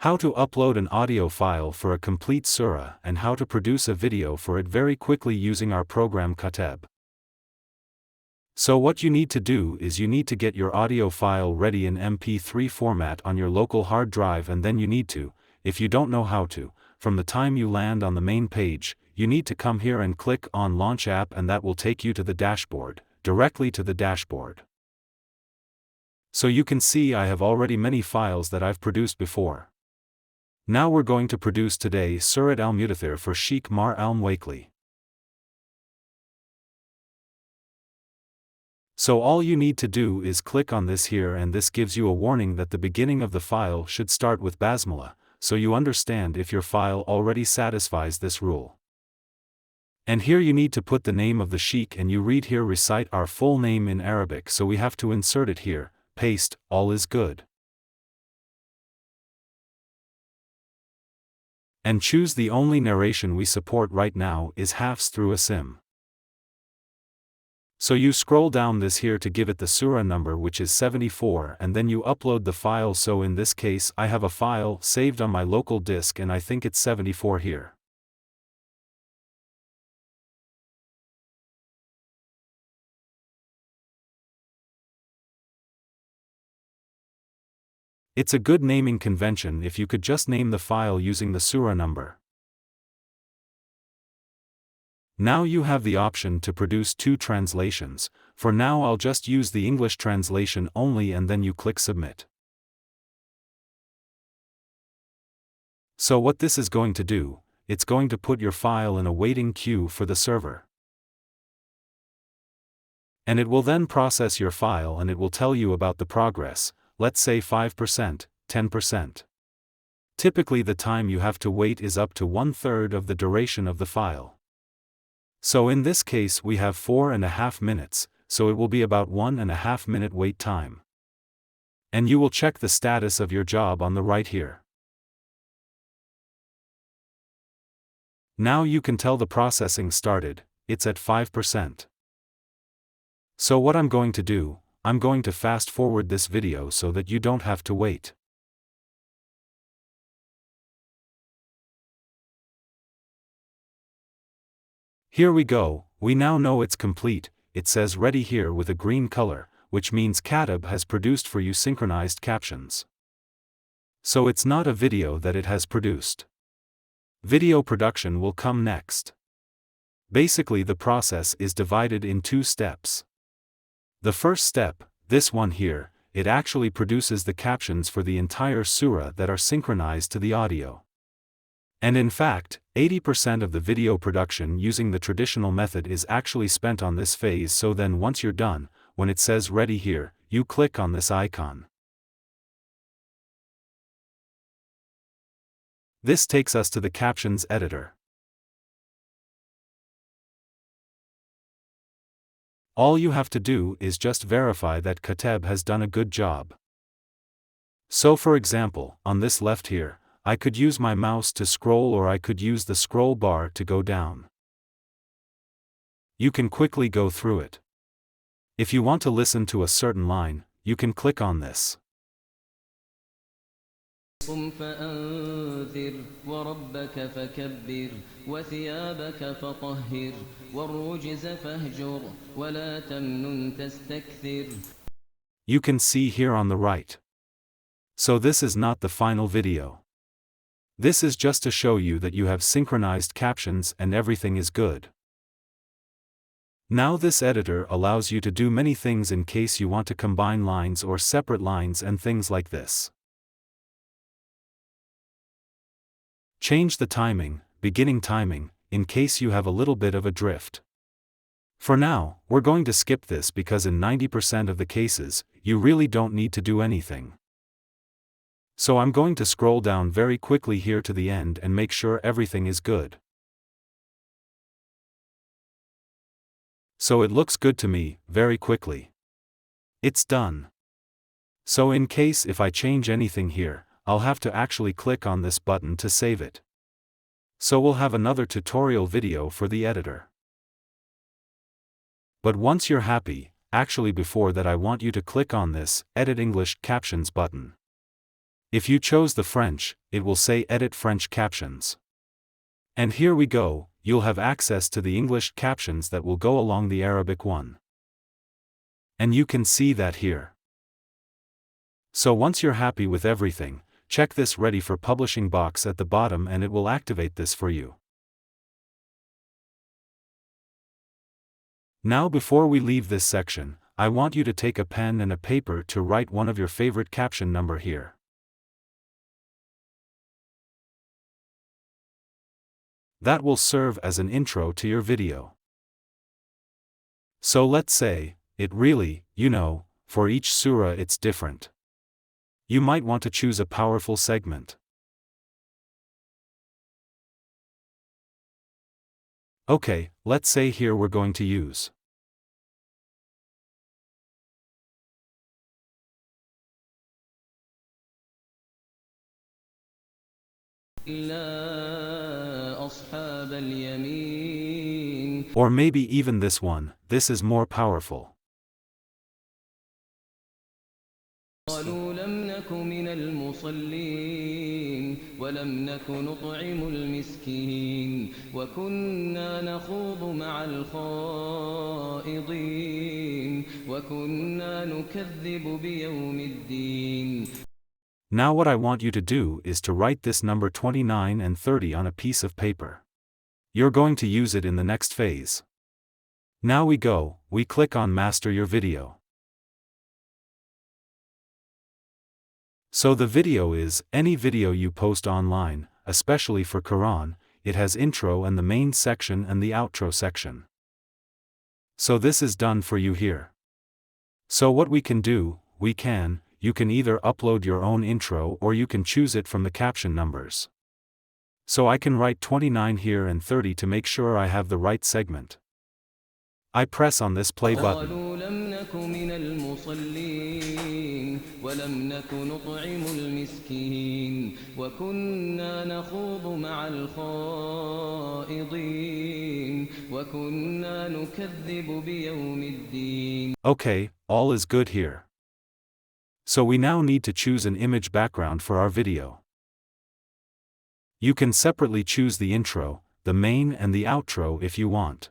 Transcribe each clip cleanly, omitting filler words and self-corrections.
how to upload an audio file for a complete surah and how to produce a video for it very quickly using our program Kateb. So what you need to do is you need to get your audio file ready in MP3 format on your local hard drive, and then you need to, if you don't know how to, from the time you land on the main page, you need to come here and click on Launch App, and that will take you to the dashboard, directly to the dashboard. So you can see I have already many files that I've produced before. Now we're going to produce today Surat al-Mudathir for Sheikh Mar al-Mwakli. So all you need to do is click on this here, and this gives you a warning that the beginning of the file should start with Basmala, so you understand if your file already satisfies this rule. And here you need to put the name of the Sheikh, and you read here recite our full name in Arabic, so we have to insert it here, paste, all is good. And choose the only narration we support right now is Hafs through a sim. So you scroll down this here to give it the surah number, which is 74, and then you upload the file. So in this case I have a file saved on my local disk and I think it's 74 here. It's a good naming convention if you could just name the file using the surah number. Now you have the option to produce two translations. For now I'll just use the English translation only, and then you click Submit. So what this is going to do, it's going to put your file in a waiting queue for the server. And it will then process your file and it will tell you about the progress. Let's say 5%, 10%. Typically the time you have to wait is up to 1/3 of the duration of the file. So in this case we have 4.5 minutes, so it will be about 1.5 minute wait time. And you will check the status of your job on the right here. Now you can tell the processing started, it's at 5%. So what I'm going to do, I'm going to fast forward this video so that you don't have to wait. Here we go, we now know it's complete. It says ready here with a green color, which means Katib has produced for you synchronized captions. So it's not a video that it has produced. Video production will come next. Basically the process is divided in two steps. The first step, this one here, it actually produces the captions for the entire surah that are synchronized to the audio. And in fact, 80% of the video production using the traditional method is actually spent on this phase. So then once you're done, when it says ready here, you click on this icon. This takes us to the captions editor. All you have to do is just verify that Kateb has done a good job. So for example, on this left here, I could use my mouse to scroll, or I could use the scroll bar to go down. You can quickly go through it. If you want to listen to a certain line, you can click on this. قم فأنذر وربك فكبر وثيابك فطهر والرجز فاهجر ولا تمنن تستكثر. You can see here on the right. So this is not the final video. This is just to show you that you have synchronized captions and everything is good. Now this editor allows you to do many things in case you want to combine lines or separate lines and things like this. Change the timing, beginning timing, in case you have a little bit of a drift. For now, we're going to skip this because in 90% of the cases, you really don't need to do anything. So I'm going to scroll down very quickly here to the end and make sure everything is good. So it looks good to me, very quickly. It's done. So in case if I change anything here, I'll have to actually click on this button to save it. So we'll have another tutorial video for the editor. But once you're happy, actually before that I want you to click on this Edit English Captions button. If you chose the French, it will say Edit French Captions. And here we go, you'll have access to the English captions that will go along the Arabic one. And you can see that here. So once you're happy with everything, check this Ready for Publishing box at the bottom and it will activate this for you. Now before we leave this section, I want you to take a pen and a paper to write one of your favorite caption number here. That will serve as an intro to your video. So let's say, it really, for each surah it's different. You might want to choose a powerful segment. Okay, let's say here we're going to use or maybe even this one, this is more powerful. قالوا لم نك من المصلين ولم نك نطعم المسكين وكنا نخوض مع الخائضين وكنا نكذب بيوم الدين. Now what I want you to do is to write this number 29 and 30 on a piece of paper. You're going to use it in the next phase. Now we click on Master Your Video. So the video is any video you post online, especially for Qur'an. It has intro and the main section and the outro section. So this is done for you here. So what we can do, you can either upload your own intro or you can choose it from the caption numbers. So I can write 29 here and 30 to make sure I have the right segment. I press on this play button. ولم نك نطعم المسكين وكنا نخوض مع الخائضين وكنا نكذب بيوم الدين. Okay, all is good here. So we now need to choose an image background for our video. You can separately choose the intro, the main and the outro if you want.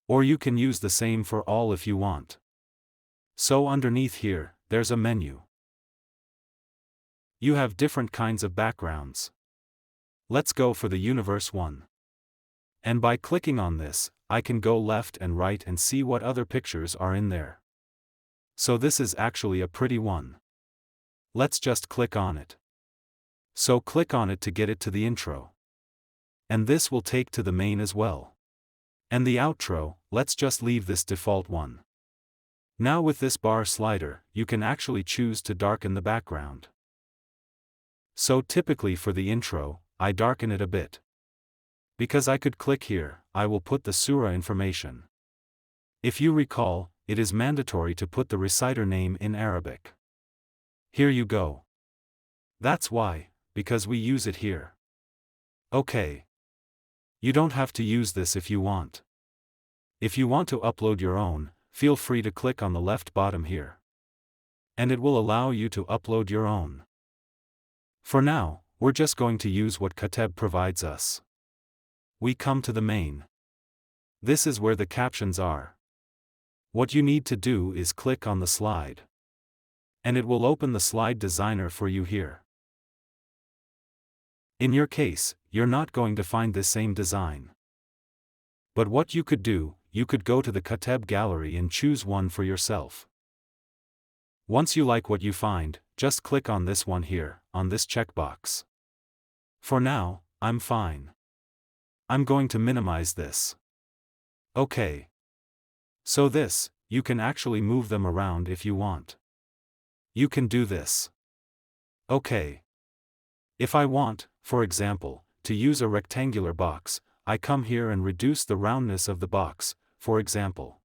Or you can use the same for all if you want. So underneath here, there's a menu. You have different kinds of backgrounds. Let's go for the universe one. And by clicking on this, I can go left and right and see what other pictures are in there. So this is actually a pretty one. Let's just click on it. So click on it to get it to the intro. And this will take to the main as well. And the outro, let's just leave this default one. Now with this bar slider, you can actually choose to darken the background. So typically for the intro, I darken it a bit. Because I could click here, I will put the surah information. If you recall, it is mandatory to put the reciter name in Arabic. Here you go. That's why, because we use it here. Okay. You don't have to use this if you want. If you want to upload your own, feel free to click on the left bottom here. And it will allow you to upload your own. For now, we're just going to use what Kateb provides us. We come to the main. This is where the captions are. What you need to do is click on the slide. And it will open the slide designer for you here. In your case, you're not going to find the same design. But what you could do, you could go to the Kateb gallery and choose one for yourself. Once you like what you find, just click on this one here, on this checkbox. For now, I'm fine. I'm going to minimize this. Okay. So this, you can actually move them around if you want. You can do this. Okay. If I want, for example, to use a rectangular box, I come here and reduce the roundness of the box, for example.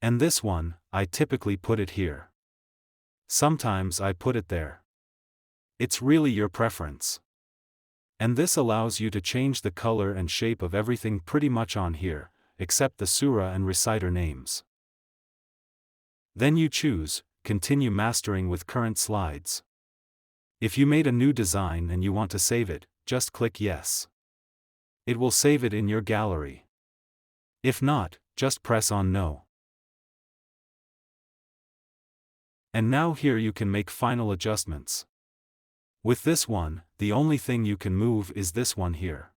And this one, I typically put it here. Sometimes I put it there. It's really your preference. And this allows you to change the color and shape of everything pretty much on here, except the surah and reciter names. Then you choose, Continue Mastering with Current Slides. If you made a new design and you want to save it, just click Yes. It will save it in your gallery. If not, just press on No. And now here you can make final adjustments. With this one, the only thing you can move is this one here.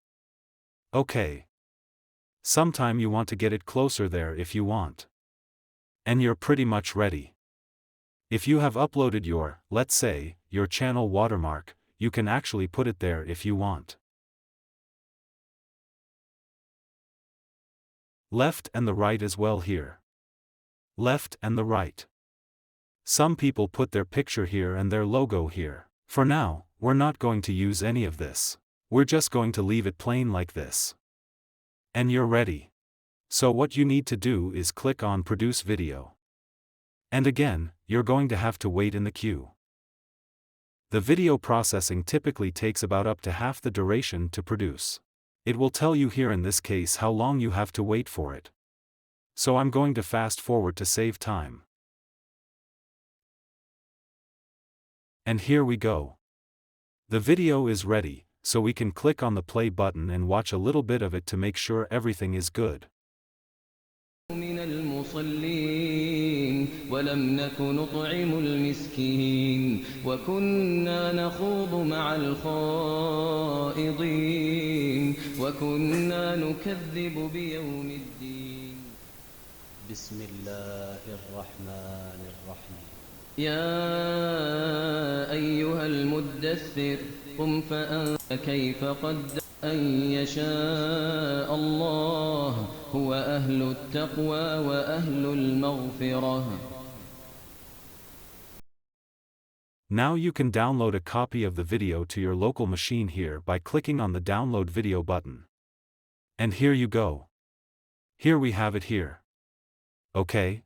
Okay. Sometime you want to get it closer there if you want. And you're pretty much ready. If you have uploaded your, let's say, your channel watermark, you can actually put it there if you want. Left and the right as well here. Left and the right. Some people put their picture here and their logo here. For now, we're not going to use any of this. We're just going to leave it plain like this. And you're ready. So what you need to do is click on Produce Video. And again, you're going to have to wait in the queue. The video processing typically takes about up to half the duration to produce. It will tell you here in this case how long you have to wait for it. So I'm going to fast forward to save time. And here we go. The video is ready, so we can click on the play button and watch a little bit of it to make sure everything is good. من المصلين ولم نك نطعم المسكين وكنا نخوض مع الخائضين وكنا نكذب بيوم الدين. بسم الله الرحمن الرحيم. يا أيها المدثر قم فأنذر كيف قدر أن يشاء الله هو أهل التقوى وأهل المغفرة. Now you can download a copy of the video to your local machine here by clicking on the download video button. And here you go. Here we have it here. Okay.